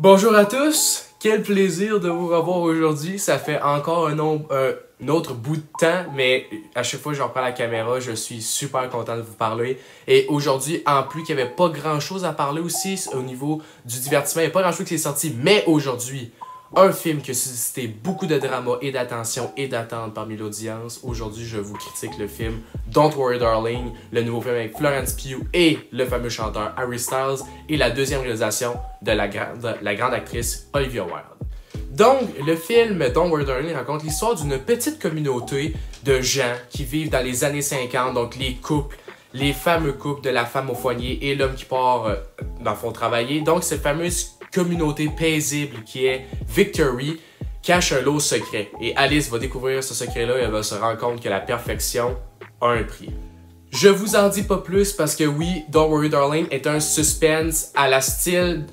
Bonjour à tous, quel plaisir de vous revoir aujourd'hui. Ça fait encore un autre bout de temps, mais à chaque fois que je reprends la caméra, je suis super content de vous parler. Et aujourd'hui, en plus qu'il n'y avait pas grand chose à parler aussi au niveau du divertissement, il n'y a pas grand chose qui est sorti, mais aujourd'hui, un film qui a suscité beaucoup de drama et d'attention et d'attente parmi l'audience. Aujourd'hui, je vous critique le film Don't Worry Darling, le nouveau film avec Florence Pugh et le fameux chanteur Harry Styles, et la deuxième réalisation de la grande actrice Olivia Wilde. Donc, le film Don't Worry Darling raconte l'histoire d'une petite communauté de gens qui vivent dans les années 50, donc les couples, les fameux couples de la femme au foyer et l'homme qui part dans le fond travailler. Donc, cette fameuse communauté paisible qui est Victory cache un lot secret. Et Alice va découvrir ce secret-là et elle va se rendre compte que la perfection a un prix. Je vous en dis pas plus parce que oui, Don't Worry Darling est un suspense à la style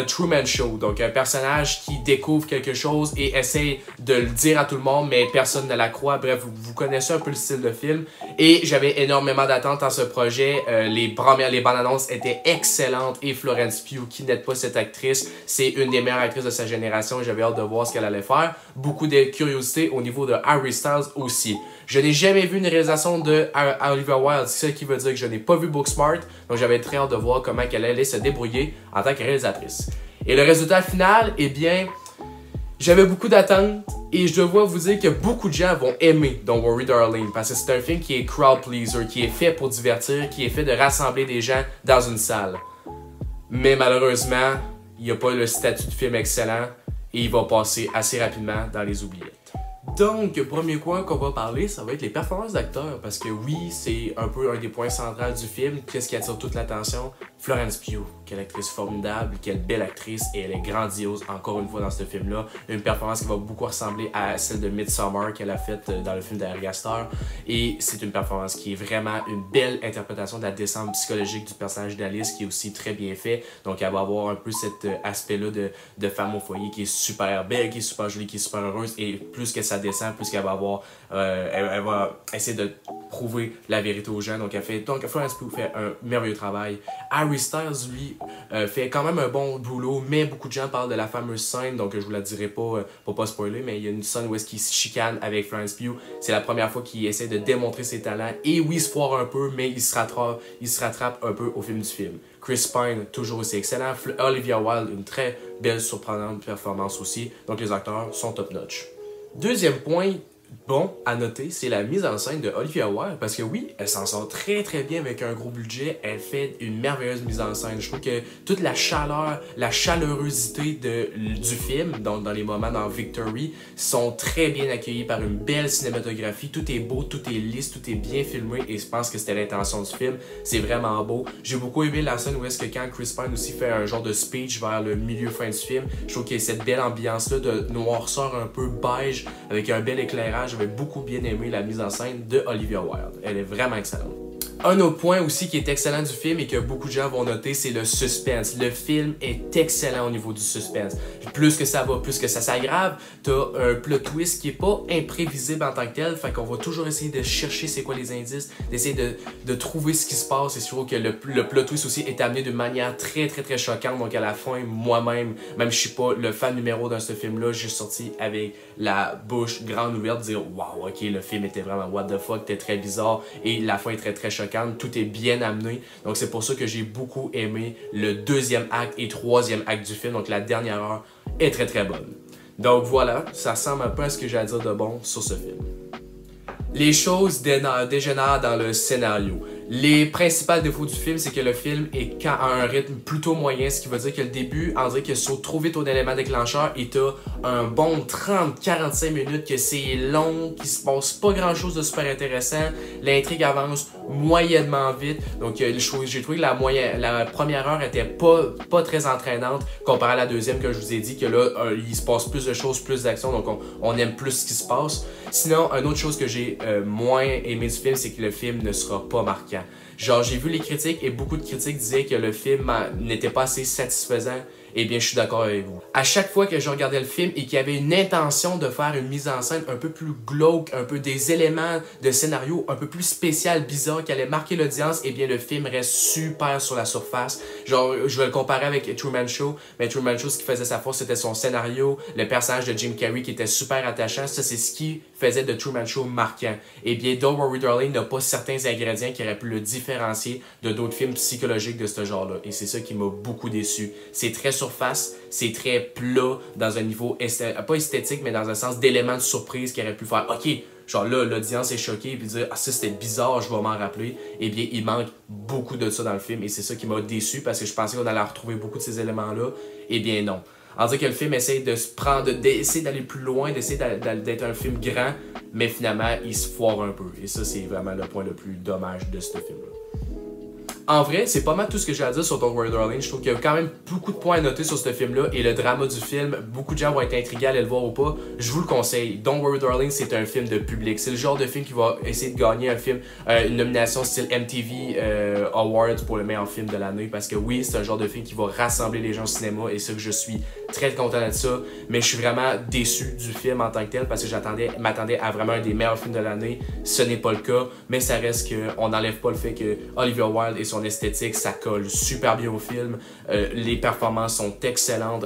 Truman Show. Donc un personnage qui découvre quelque chose et essaie de le dire à tout le monde, mais personne ne la croit. Bref, vous connaissez un peu le style de film. Et j'avais énormément d'attentes en ce projet. Les bandes annonces étaient excellentes et Florence Pugh, qui n'est pas cette actrice, c'est une des meilleures actrices de sa génération. J'avais hâte de voir ce qu'elle allait faire. Beaucoup de curiosité au niveau de Harry Styles aussi. Je n'ai jamais vu une réalisation de Olivia Wilde, ce qui veut dire que je n'ai pas vu Booksmart. Donc j'avais très hâte de voir comment elle allait se débrouiller en tant que réalisatrice. Et le résultat final, eh bien, j'avais beaucoup d'attentes et je dois vous dire que beaucoup de gens vont aimer Don't Worry Darling parce que c'est un film qui est crowd pleaser, qui est fait pour divertir, qui est fait de rassembler des gens dans une salle. Mais malheureusement, il n'y a pas le statut de film excellent et il va passer assez rapidement dans les oubliettes. Donc, premier point qu'on va parler, ça va être les performances d'acteurs, parce que oui, c'est un peu un des points centraux du film. Qu'est-ce qui attire toute l'attention? Florence Pugh, quelle actrice formidable, quelle belle actrice, et elle est grandiose encore une fois dans ce film-là. Une performance qui va beaucoup ressembler à celle de Midsommar qu'elle a faite dans le film d'Ari Aster, et c'est une performance qui est vraiment une belle interprétation de la descente psychologique du personnage d'Alice, qui est aussi très bien fait. Donc, elle va avoir un peu cet aspect-là de femme au foyer qui est super belle, qui est super jolie, qui est super heureuse, et plus que ça descend, plus qu'elle va avoir, elle va essayer de prouver la vérité aux gens. Donc Florence Pugh fait un merveilleux travail. Harry Styles, lui, fait quand même un bon boulot, mais beaucoup de gens parlent de la fameuse scène, donc je vous la dirai pas pour pas spoiler, mais il y a une scène où est-ce qu'il se chicane avec Florence Pugh. C'est la première fois qu'il essaie de démontrer ses talents, et oui, il se foire un peu, mais il se rattrape un peu au film du film. Chris Pine, toujours aussi excellent. Olivia Wilde, une très belle, surprenante performance aussi. Donc les acteurs sont top-notch. Deuxième point, bon à noter, c'est la mise en scène de Olivia Wilde, parce que oui, elle s'en sort très très bien avec un gros budget, elle fait une merveilleuse mise en scène. Je trouve que toute la chaleur, la chaleurosité du film, donc dans les moments dans Victory, sont très bien accueillis par une belle cinématographie. Tout est beau, tout est lisse, tout est bien filmé, et je pense que c'était l'intention du film. C'est vraiment beau. J'ai beaucoup aimé la scène où est-ce que quand Chris Pine aussi fait un genre de speech vers le milieu-fin du film, je trouve qu'il y a cette belle ambiance-là de noirceur un peu beige, avec un bel éclairage. J'avais beaucoup bien aimé la mise en scène de Olivia Wilde. Elle est vraiment excellente. Un autre point aussi qui est excellent du film et que beaucoup de gens vont noter, c'est le suspense. Le film est excellent au niveau du suspense. Plus que ça va, plus que ça s'aggrave, t'as un plot twist qui est pas imprévisible en tant que tel, fait qu'on va toujours essayer de chercher c'est quoi les indices, d'essayer de trouver ce qui se passe, et je trouve que le plot twist aussi est amené d'une manière très très très choquante. Donc à la fin, moi-même, même je suis pas le fan numéro dans ce film-là, je suis sorti avec la bouche grande ouverte, dire waouh, ok, le film était vraiment what the fuck, était très bizarre, et la fin est très très choquante. Tout est bien amené, donc c'est pour ça que j'ai beaucoup aimé le deuxième acte et troisième acte du film. Donc la dernière heure est très très bonne. Donc voilà, ça ressemble un peu à ce que j'ai à dire de bon sur ce film. Les choses dégénèrent dans le scénario. Les principaux défauts du film, c'est que le film est à un rythme plutôt moyen, ce qui veut dire que le début, on dirait qu'il saute trop vite au élément déclencheur, et t'as un bon 30-45 minutes que c'est long, qu'il se passe pas grand chose de super intéressant, l'intrigue avance moyennement vite. Donc j'ai trouvé que la première heure était pas très entraînante comparé à la deuxième, que je vous ai dit que là il se passe plus de choses, plus d'action, donc on aime plus ce qui se passe. Sinon, une autre chose que j'ai moins aimé du film, c'est que le film ne sera pas marquant. Genre, j'ai vu les critiques et beaucoup de critiques disaient que le film n'était pas assez satisfaisant eh bien je suis d'accord avec vous. À chaque fois que je regardais le film et qu'il y avait une intention de faire une mise en scène un peu plus glauque, un peu des éléments de scénario un peu plus spécial, bizarre, qui allait marquer l'audience, eh bien le film reste super sur la surface. Genre, je vais le comparer avec Truman Show, mais Truman Show, ce qui faisait sa force, c'était son scénario, le personnage de Jim Carrey qui était super attachant, ça c'est ce qui faisait de Truman Show marquant. Eh bien, Don't Worry Darling n'a pas certains ingrédients qui auraient pu le différencier de d'autres films psychologiques de ce genre-là. Et c'est ça qui m'a beaucoup déçu. C'est très surface, c'est très plat dans un niveau, pas esthétique, mais dans un sens d'éléments de surprise qui aurait pu faire « Ok, genre là, l'audience est choquée, puis dire « Ah, ça c'était bizarre, je vais m'en rappeler. » Eh bien, il manque beaucoup de ça dans le film, et c'est ça qui m'a déçu, parce que je pensais qu'on allait retrouver beaucoup de ces éléments-là. Eh bien, non. On dirait que le film essaie de se prendre, d'essayer d'aller plus loin, d'essayer d'être un film grand, mais finalement, il se foire un peu. Et ça, c'est vraiment le point le plus dommage de ce film-là. En vrai, c'est pas mal tout ce que j'ai à dire sur Don't Worry Darling. Je trouve qu'il y a quand même beaucoup de points à noter sur ce film-là et le drama du film, beaucoup de gens vont être intrigués à aller le voir ou pas. Je vous le conseille. Don't Worry Darling, c'est un film de public. C'est le genre de film qui va essayer de gagner un film, une nomination style MTV Awards pour le meilleur film de l'année. Parce que oui, c'est un genre de film qui va rassembler les gens au cinéma et ça que je suis très content de ça. Mais je suis vraiment déçu du film en tant que tel parce que m'attendais à vraiment un des meilleurs films de l'année. Ce n'est pas le cas, mais ça reste qu'on n'enlève pas le fait que Olivia Wilde et son esthétique, ça colle super bien au film. Les performances sont excellentes.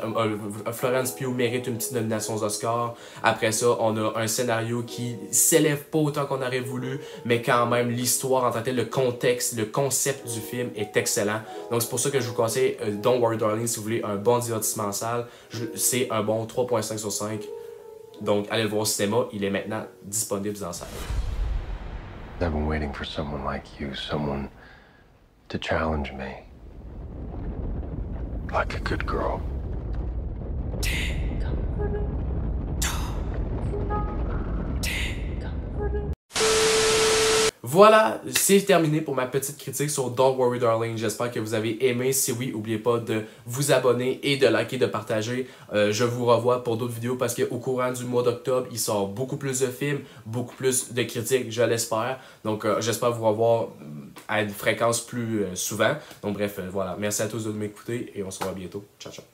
Florence Pugh mérite une petite nomination aux Oscars. Après ça, on a un scénario qui s'élève pas autant qu'on aurait voulu, mais quand même, l'histoire en tant que telle, le contexte, le concept du film est excellent. Donc c'est pour ça que je vous conseille Don't Worry Darling si vous voulez un bon divertissement en salle. C'est un bon 3.5 sur 5. Donc allez le voir au cinéma, il est maintenant disponible en salle. I've been waiting for someone like you, someone to challenge me. Like a good girl. Voilà, c'est terminé pour ma petite critique sur Don't Worry Darling. J'espère que vous avez aimé. Si oui, n'oubliez pas de vous abonner et de liker, de partager. Je vous revois pour d'autres vidéos parce qu'au courant du mois d'octobre, il sort beaucoup plus de films, beaucoup plus de critiques, je l'espère. Donc, j'espère vous revoir à une fréquence plus souvent. Donc, bref, voilà. Merci à tous de m'écouter et on se revoit bientôt. Ciao, ciao.